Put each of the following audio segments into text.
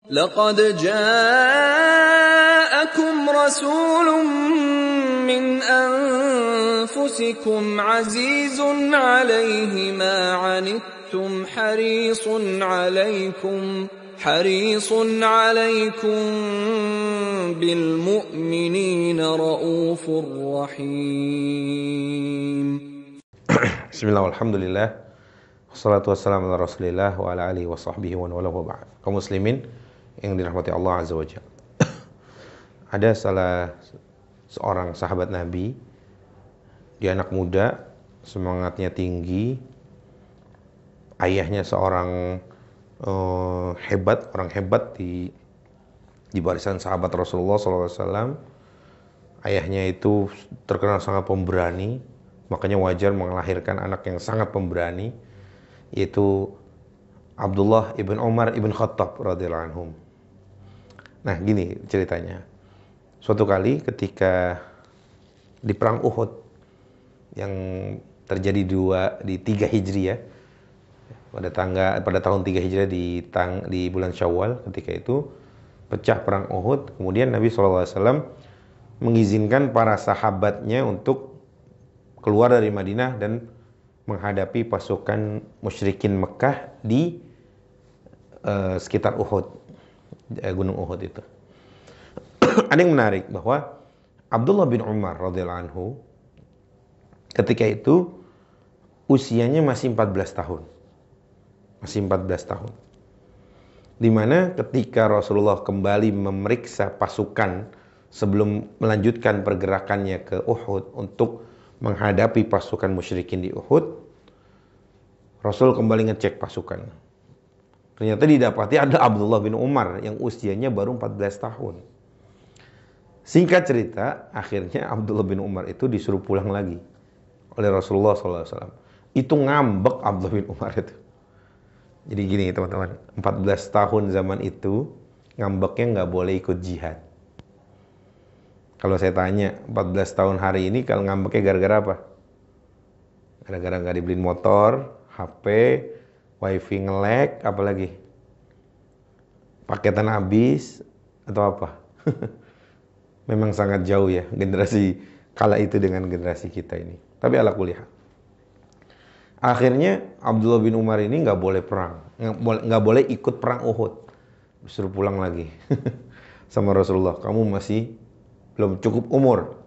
لقد جاءكم رسول من أنفسكم عزيز عليه ما عنتم حريص عليكم بالمؤمنين رؤوف رحيم. Bismillah, alhamdulillah, wassalatu wassalamu ala rasulillah wa ala alihi wa sahbihi wa wala wa ba'd. Kaum muslimin yang dirahmati Allah Azza wa Jalla. Ada salah seorang sahabat Nabi, dia anak muda, semangatnya tinggi, ayahnya seorang orang hebat di barisan sahabat Rasulullah SAW. Ayahnya itu terkenal sangat pemberani, makanya wajar melahirkan anak yang sangat pemberani, yaitu Abdullah ibn Umar ibn Khattab radhiyallahu anhum. Nah, gini ceritanya. Suatu kali ketika di perang Uhud yang terjadi di 3 Hijriah, pada tahun 3 Hijriah di bulan Syawal, ketika itu pecah perang Uhud. Kemudian Nabi SAW mengizinkan para sahabatnya untuk keluar dari Madinah dan menghadapi pasukan musyrikin Mekah di sekitar Uhud, gunung Uhud itu. Ada yang menarik bahwa Abdullah bin Umar radhiyallahu anhu ketika itu usianya masih 14 tahun. Dimana ketika Rasulullah kembali memeriksa pasukan sebelum melanjutkan pergerakannya ke Uhud untuk menghadapi pasukan musyrikin di Uhud, Rasul kembali ngecek pasukan. Ternyata didapati ada Abdullah bin Umar yang usianya baru 14 tahun. Singkat cerita, akhirnya Abdullah bin Umar itu disuruh pulang lagi oleh Rasulullah SAW. Itu ngambek Abdullah bin Umar itu. Jadi gini teman-teman, 14 tahun zaman itu ngambeknya nggak boleh ikut jihad. Kalau saya tanya, 14 tahun hari ini kalau ngambeknya gara-gara apa? Gara-gara nggak dibeliin motor, HP, wifi nge-lag, apalagi? Paketan habis, atau apa? Memang sangat jauh ya generasi kala itu dengan generasi kita ini. Tapi ala kuliah. Akhirnya Abdullah bin Umar ini nggak boleh perang, nggak boleh ikut perang Uhud. Disuruh pulang lagi sama Rasulullah. Kamu masih belum cukup umur.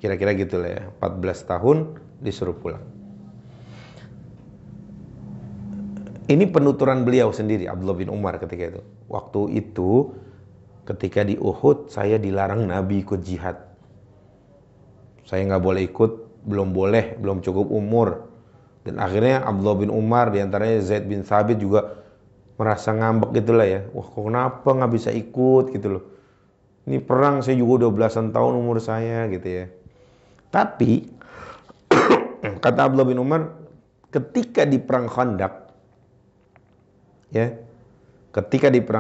Kira-kira gitu lah ya. 14 tahun disuruh pulang. Ini penuturan beliau sendiri, Abdullah bin Umar ketika itu. Waktu itu, ketika di Uhud, saya dilarang Nabi ikut jihad. Saya nggak boleh ikut, belum cukup umur. Dan akhirnya Abdullah bin Umar, diantaranya Zaid bin Thabit juga merasa ngambek gitulah ya. Wah, kok kenapa nggak bisa ikut gitu loh. Ini perang, saya juga udah belasan tahun umur saya gitu ya. Tapi, kata Abdullah bin Umar, ketika di perang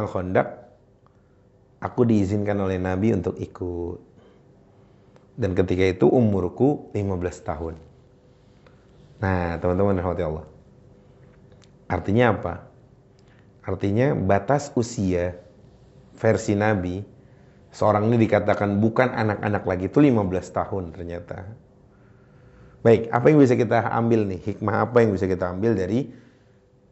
Khandaq, aku diizinkan oleh Nabi untuk ikut. Dan ketika itu umurku 15 tahun. Nah, teman-teman rahmati Allah. Artinya apa? Artinya batas usia versi Nabi, seorang ini dikatakan bukan anak-anak lagi, itu 15 tahun ternyata. Baik, apa yang bisa kita ambil nih? Hikmah apa yang bisa kita ambil dari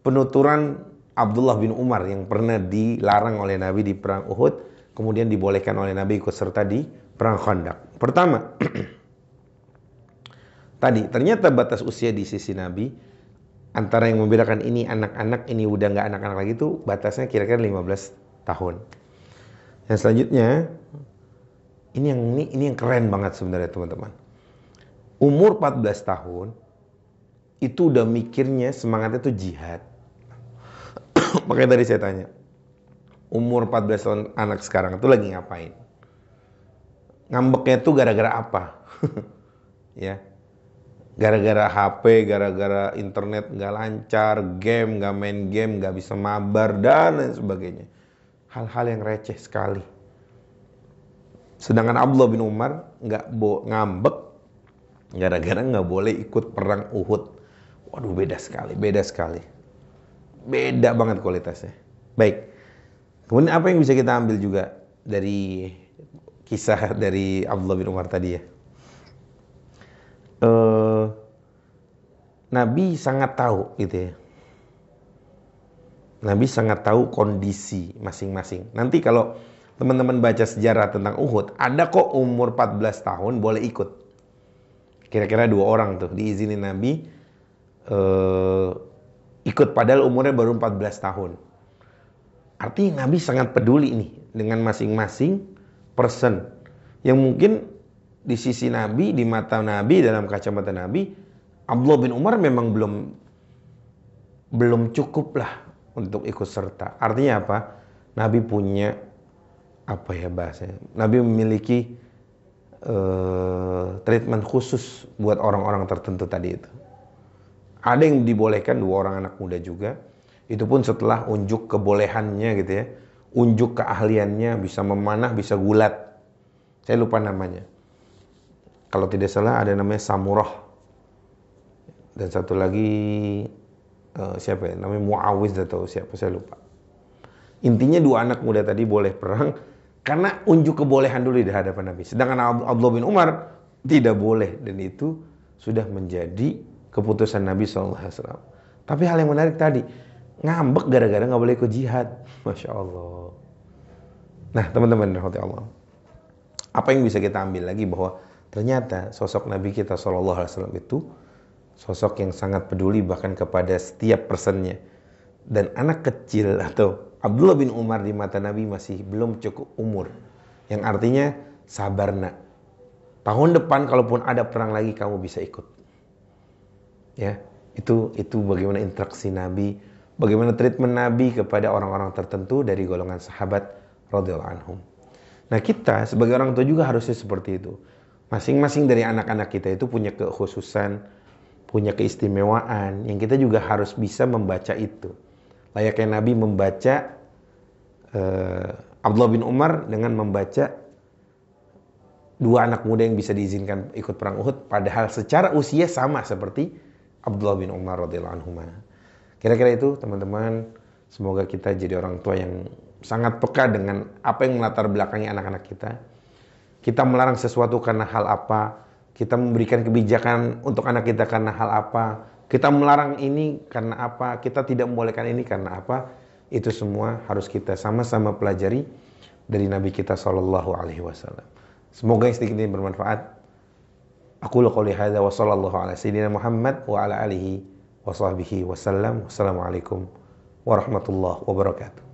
penuturan Abdullah bin Umar yang pernah dilarang oleh Nabi di perang Uhud, kemudian dibolehkan oleh Nabi ikut serta di perang Khandaq. Pertama, tadi ternyata batas usia di sisi Nabi antara yang membedakan ini anak-anak, ini udah nggak anak-anak lagi itu batasnya kira-kira 15 tahun. Yang selanjutnya, ini yang keren banget sebenarnya teman-teman. Umur 14 tahun itu udah mikirnya semangatnya tuh jihad. Makanya tadi saya tanya, umur 14 tahun anak sekarang itu lagi ngapain? Ngambeknya tuh gara-gara apa? Ya, gara-gara HP, gara-gara internet nggak lancar, game, nggak main game, nggak bisa mabar, dan lain sebagainya. Hal-hal yang receh sekali. Sedangkan Abdullah bin Umar ngambek gara-gara nggak boleh ikut perang Uhud. Waduh, beda sekali. Beda banget kualitasnya. Baik, Kemudian apa yang bisa kita ambil juga dari kisah dari Abdullah bin Umar tadi ya? Nabi sangat tahu gitu ya. Nabi sangat tahu kondisi masing-masing. Nanti kalau teman-teman baca sejarah tentang Uhud, ada kok umur 14 tahun boleh ikut. Kira-kira 2 orang tuh diizinin Nabi ikut padahal umurnya baru 14 tahun. Artinya Nabi sangat peduli nih dengan masing-masing person yang mungkin di sisi Nabi, di mata Nabi, dalam kacamata Nabi, Abdullah bin Umar memang belum cukup lah untuk ikut serta. Artinya apa? Nabi punya apa ya bahasanya? Nabi memiliki treatment khusus buat orang-orang tertentu tadi itu. Ada yang dibolehkan 2 orang anak muda juga. Itu pun setelah unjuk kebolehannya gitu ya. Unjuk keahliannya, bisa memanah, bisa gulat. Saya lupa namanya. Kalau tidak salah ada namanya Samurah. Dan satu lagi siapa ya? Namanya Muawiz atau siapa, saya lupa. Intinya 2 anak muda tadi boleh perang karena unjuk kebolehan dulu di hadapan Nabi. Sedangkan Abdullah bin Umar tidak boleh, dan itu sudah menjadi keputusan Nabi SAW. Tapi hal yang menarik tadi, ngambek gara-gara nggak boleh ikut jihad. Masya Allah. Nah teman-teman, Allah, apa yang bisa kita ambil lagi bahwa ternyata sosok Nabi kita SAW itu sosok yang sangat peduli bahkan kepada setiap personnya. Dan anak kecil atau Abdullah bin Umar di mata Nabi masih belum cukup umur. Yang artinya sabar nak. Tahun depan kalaupun ada perang lagi kamu bisa ikut. Ya, itu bagaimana interaksi Nabi, bagaimana treatment Nabi kepada orang-orang tertentu dari golongan sahabat radhiyallahu anhum. Nah, kita sebagai orang tua juga harusnya seperti itu. Masing-masing dari anak-anak kita itu punya kekhususan, punya keistimewaan yang kita juga harus bisa membaca itu. Layaknya Nabi membaca Abdullah bin Umar dengan membaca 2 anak muda yang bisa diizinkan ikut perang Uhud, padahal secara usia sama seperti Abdullah bin Umar radhiyallahu anhu. Kira-kira itu teman-teman, semoga kita jadi orang tua yang sangat peka dengan apa yang melatar belakangi anak-anak kita. Kita melarang sesuatu karena hal apa, kita memberikan kebijakan untuk anak kita karena hal apa, kita melarang ini karena apa, kita tidak membolehkan ini karena apa. Itu semua harus kita sama-sama pelajari dari Nabi kita SAW. Semoga yang sedikit ini bermanfaat. Aku qouli hadza wa sallallahu ala sayyidina Muhammad wa ala alihi wa sahbihi wasallam. Wassalamualaikum warahmatullahi wabarakatuh.